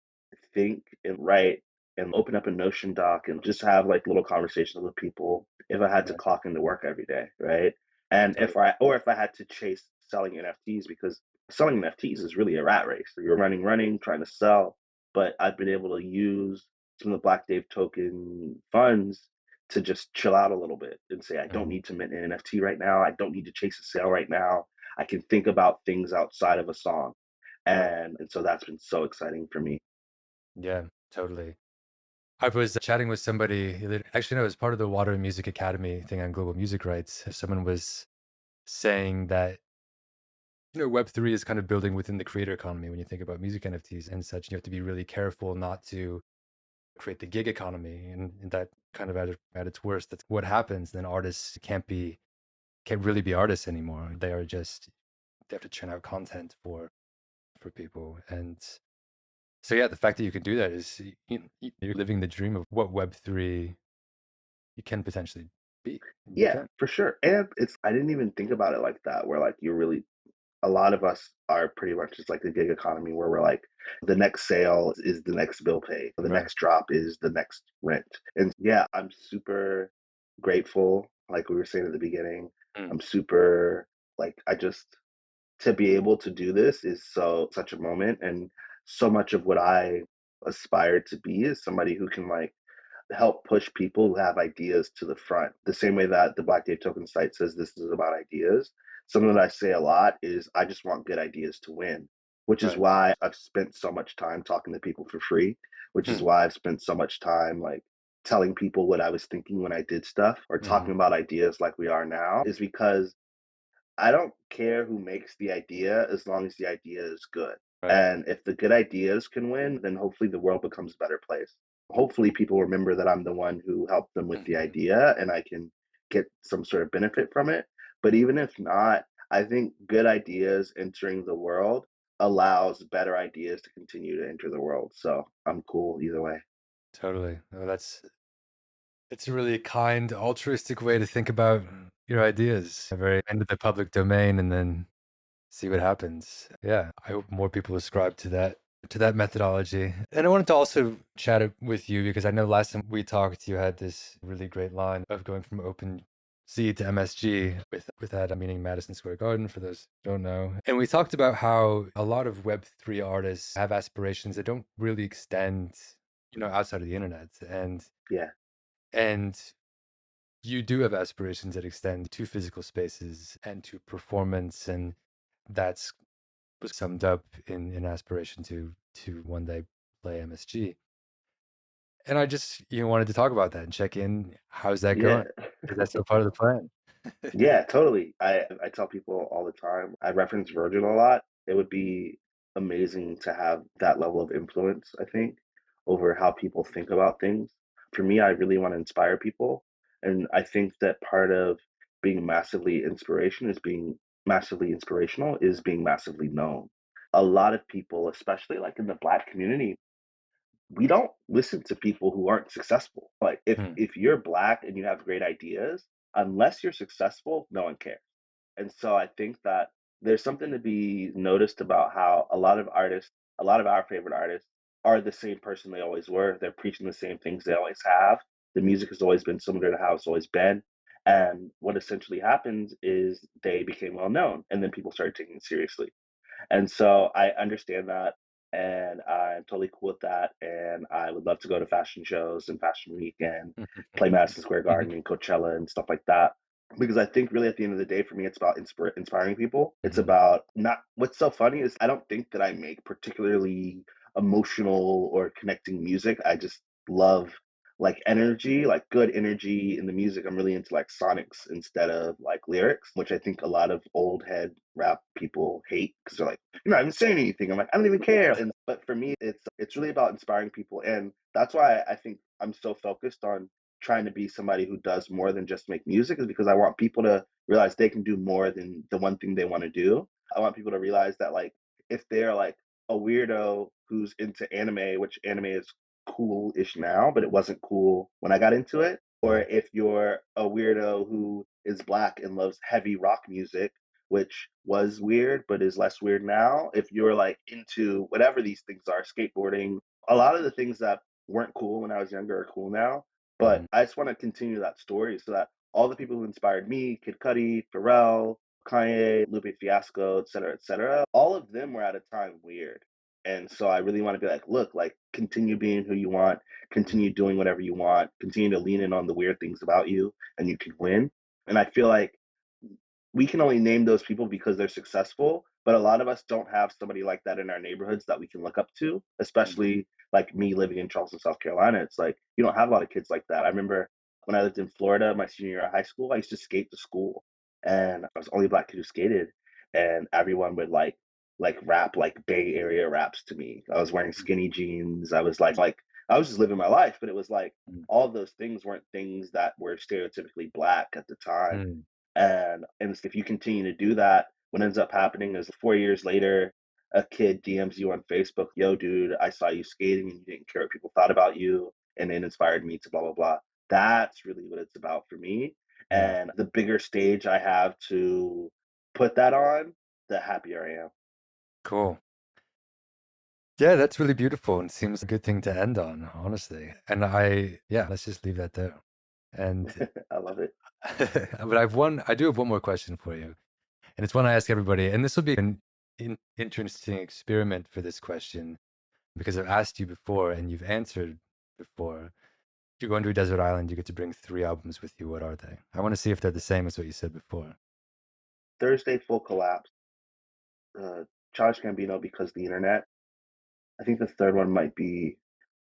think and write and open up a Notion doc and just have like little conversations with people if I had to Right. clock into work every day, right? And Totally. if I had to chase selling NFTs, because selling NFTs is really a rat race. You're running, trying to sell. But I've been able to use some of the Black Dave Token funds to just chill out a little bit and say, I don't Mhm. need to mint an NFT right now. I don't need to chase a sale right now. I can think about things outside of a song. Right. And so that's been so exciting for me. Yeah, totally. I was chatting with somebody actually, no, it was part of the Water and Music Academy thing on global music rights. Someone was saying that, Web3 is kind of building within the creator economy. When you think about music NFTs and such, you have to be really careful not to create the gig economy. And that kind of at its worst, that's what happens. Then artists can't really be artists anymore. They are just, they have to churn out content for people. And so, yeah, the fact that you can do that is you're living the dream of what Web3 you can potentially be. You Yeah, can. for sure. And it's I didn't even think about it like that, where like you're really a lot of us are pretty much just like the gig economy where we're like the next sale is the next bill pay, the Right. next drop is the next rent. And yeah, I'm super grateful, like we were saying at the beginning. Mm. I'm super like I just to be able to do this is such a moment, and so much of what I aspire to be is somebody who can like help push people who have ideas to the front. The same way that the Black Dave Token site says this is about ideas. Something that I say a lot is I just want good ideas to win, which is Right. why I've spent so much time talking to people for free, which is Hmm. why I've spent so much time like telling people what I was thinking when I did stuff or Hmm. talking about ideas like we are now, is because I don't care who makes the idea as long as the idea is good. Right. And if the good ideas can win, then hopefully the world becomes a better place. Hopefully people remember that I'm the one who helped them with the Mhm. idea and I can get some sort of benefit from it. But even if not, I think good ideas entering the world allows better ideas to continue to enter the world. So I'm cool either way. Totally. Oh, it's a really kind, altruistic way to think about your ideas. A very end of the public domain, and then see what happens. Yeah, I hope more people ascribe to that methodology. And I wanted to also chat it with you because I know last time we talked, you had this really great line of going from Open C to MSG with that meaning Madison Square Garden for those who don't know. And we talked about how a lot of Web3 artists have aspirations that don't really extend, outside of the internet. Yeah. And you do have aspirations that extend to physical spaces and to performance, and that's was summed up in aspiration to one day play MSG. And I just wanted to talk about that and check in. How's that Yeah. going? Is that still part of the plan? Yeah, totally. I tell people all the time. I reference Virgin a lot. It would be amazing to have that level of influence, I think, over how people think about things. For me, I really want to inspire people, and I think that part of being massively inspirational is being massively known. A lot of people, especially like in the Black community, we don't listen to people who aren't successful. Like Mm, if you're black and you have great ideas, unless you're successful, no one cares. And so I think that there's something to be noticed about how a lot of artists, a lot of our favorite artists, are the same person they always were. They're preaching the same things they always have. The music has always been similar to how it's always been. And what essentially happens is they became well known, and then people started taking it seriously. And so I understand that, and I'm totally cool with that. And I would love to go to fashion shows and Fashion Week and play Madison Square mhm, Garden and Coachella and stuff like that. Because I think really at the end of the day, for me, it's about inspiring people. It's mhm, about not. What's so funny is I don't think that I make particularly emotional or connecting music. I just love like energy, like good energy in the music. I'm really into like sonics instead of like lyrics, which I think a lot of old head rap people hate because they're like, you're not even saying anything. I'm like, I don't even care. And but for me, it's really about inspiring people, and that's why I think I'm so focused on trying to be somebody who does more than just make music, is because I want people to realize they can do more than the one thing they want to do. I want people to realize that like if they're like a weirdo who's into anime, which anime is cool-ish now, but it wasn't cool when I got into it, or mhm, if you're a weirdo who is black and loves heavy rock music, which was weird but is less weird now. If you're like into whatever these things are, skateboarding, a lot of the things that weren't cool when I was younger are cool now. But mhm, I just want to continue that story so that all the people who inspired me, Kid Cudi, Pharrell, Kanye, Lupe Fiasco, et cetera, all of them were at a time weird. And so I really want to be like, look, like continue being who you want, mhm, continue doing whatever you want, continue to lean in on the weird things about you, and you can win. And I feel like we can only name those people because they're successful, but a lot of us don't have somebody like that in our neighborhoods that we can look up to, mhm, especially like me living in Charleston, South Carolina. It's like you don't have a lot of kids like that. I remember when I lived in Florida, my senior year of high school, I used to skate to school, and I was the only black kid who skated, and everyone would like rap like Bay Area raps to me. I was wearing mhm, skinny jeans. I was like I was just living my life, but it was like mhm, all of those things weren't things that were stereotypically black at the time. mhm, And if you continue to do that, what ends up happening is 4 years later, a kid DMs you on Facebook, yo, dude, I saw you skating and you didn't care what people thought about you, and it inspired me to blah blah blah. That's really what it's about for me. yeah. And the bigger stage I have to put that on, the happier I am. Cool. Yeah, that's really beautiful and seems a good thing to end on, honestly. And yeah, let's just leave that there. And I love it. but I do have one more question for you, and it's one I ask everybody. And this will be an interesting experiment for this question because I've asked you before and you've answered before. If you're going to a desert island, you get to bring 3 albums with you. What are they? I want to see if they're the same as what you said before. Thursday full collapse. Uh, Childish Gambino because the internet. I think the third one might be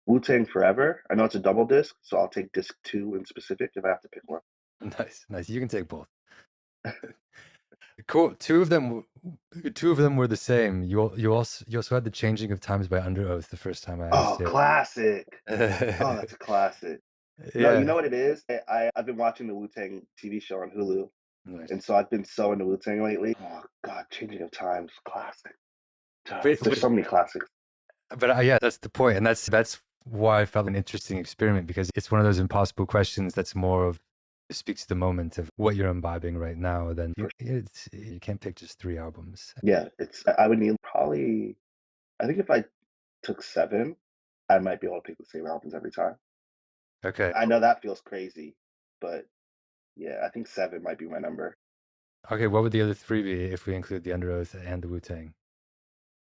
Wu Tang Forever. I know it's a double disc, so I'll take disc two in specific if I have to pick one. Nice, nice. You can take both. Cool. Two of them were the same. You also had the Changing of Times by Under Oath the first time I asked Oh, you. classic. Oh, that's a classic. No, you Yeah. know what it is? I've been watching the Wu Tang TV show on Hulu, and Nice. so I've been so into Wu Tang lately. Oh God, Changing of Times, classic. But There's but so many classics. yeah, that's the point, and that's why I felt an interesting experiment because it's one of those impossible questions that's more of speaks to the moment of what you're imbibing right now. Than For you can't pick just 3 albums. Yeah, it's I would need probably. I think if I took seven, I might be able to pick the same albums every time. Okay. I know that feels crazy, but yeah, I think seven might be my number. Okay. What would the other 3 be if we include the Under Oath and the Wu Tang?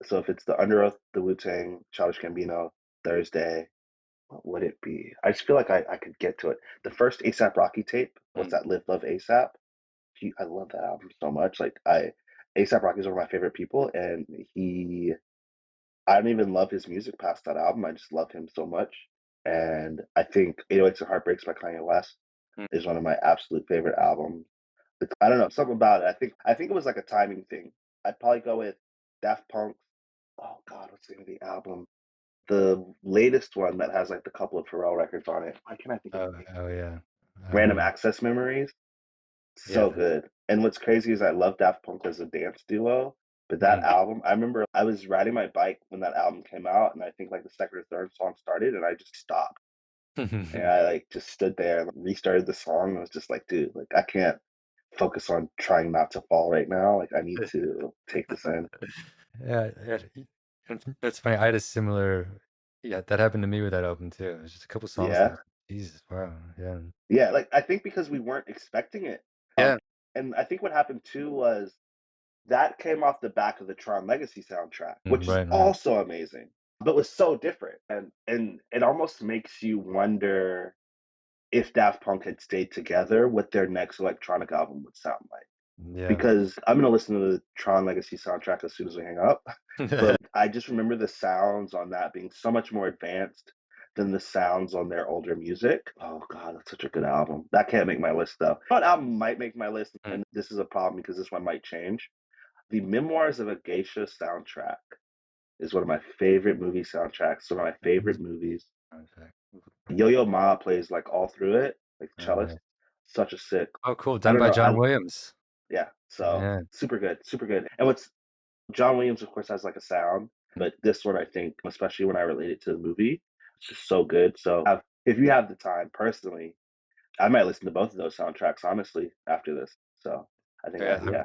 So if it's the Under Oath, the Wu Tang, Childish Gambino, Thursday, what would it be? I just feel like I could get to it. The first ASAP Rocky tape, what's Mm. that? Live Love ASAP. I love that album so much. ASAP Rocky is one of my favorite people, and I don't even love his music past that album. I just love him so much. And I think 808s and Heartbreaks by Kanye West Mm. is one of my absolute favorite albums. I don't know, something about it. I think it was like a timing thing. I'd probably go with Daft Punk's. Oh God, what's the name of the album? The latest one that has like the couple of Pharrell records on it. Why can't I think of Oh, the name? oh yeah. Random Um, Access Memories. yeah. So good. And what's crazy is I love Daft Punk as a dance duo, But that album, I remember I was riding my bike when that album came out, and I think like the second or third song started, and I just stopped. And I like just stood there and restarted the song. I was just like, dude, like I can't focus on trying not to fall right now. Like I need to take this in. Yeah, yeah. That's funny. I had a similar, yeah, that happened to me with that album too. It was just a couple songs that, Yeah. Jesus, wow, yeah, Yeah, like I think because we weren't expecting it. yeah, And I think what happened too was that came off the back of the Tron Legacy soundtrack, which is right, right, also amazing, but was so different. And it almost makes you wonder if Daft Punk had stayed together, what their next electronic album would sound like. yeah, Because I'm gonna listen to the Tron Legacy soundtrack as soon as we hang up. But I just remember the sounds on that being so much more advanced than the sounds on their older music. Oh god, that's such a good album. That can't make my list though. What album might make my list, Mm, and this is a problem because this one might change. The Memoirs of a Geisha soundtrack is one of my favorite movie soundtracks. One of my favorite movies. okay. Yo-Yo Ma plays like all through it, like Yeah. cellist. Such a sick. Oh, cool. I Done don't by know. John Williams. Yeah. So Yeah, super good, super good. And what's John Williams, of course, has like a sound, but this one I think, especially when I relate it to the movie, it's just so good. So if you have the time, personally, I might listen to both of those soundtracks honestly after this. So I think yeah. yeah,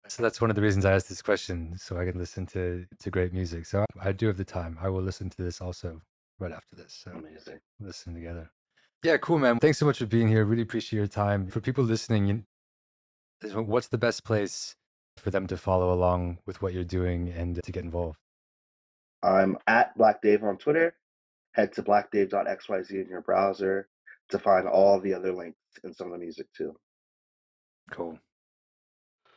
So that's one of the reasons I asked this question, so I can listen to great music. So I do have the time. I will listen to this also right after this. So amazing. listen together. Yeah, cool, man. Thanks so much for being here. Really appreciate your time. For people listening, what's the best place for them to follow along with what you're doing and to get involved? I'm at Black Dave on Twitter. Head to blackdave.xyz in your browser to find all the other links and some of the music too. Cool.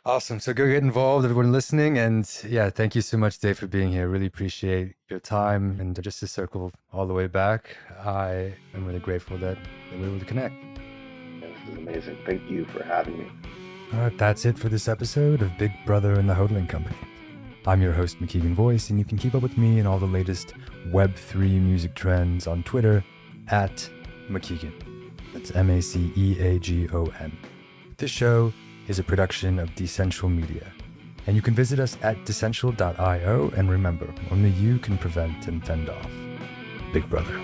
Awesome. So go get involved, everyone listening. And yeah, thank you so much, Dave, for being here. Really appreciate your time. And just to circle all the way back, I am really grateful that we were able to connect. And this is amazing. Thank you for having me. All right, that's it for this episode of Big Brother and the Hodling Company. I'm your host, McKeegan Voice, and you can keep up with me and all the latest Web3 music trends on Twitter at McKeegan. That's MACEAGON. This show is a production of Decential Media, and you can visit us at decential.io. And remember, only you can prevent and fend off Big Brother.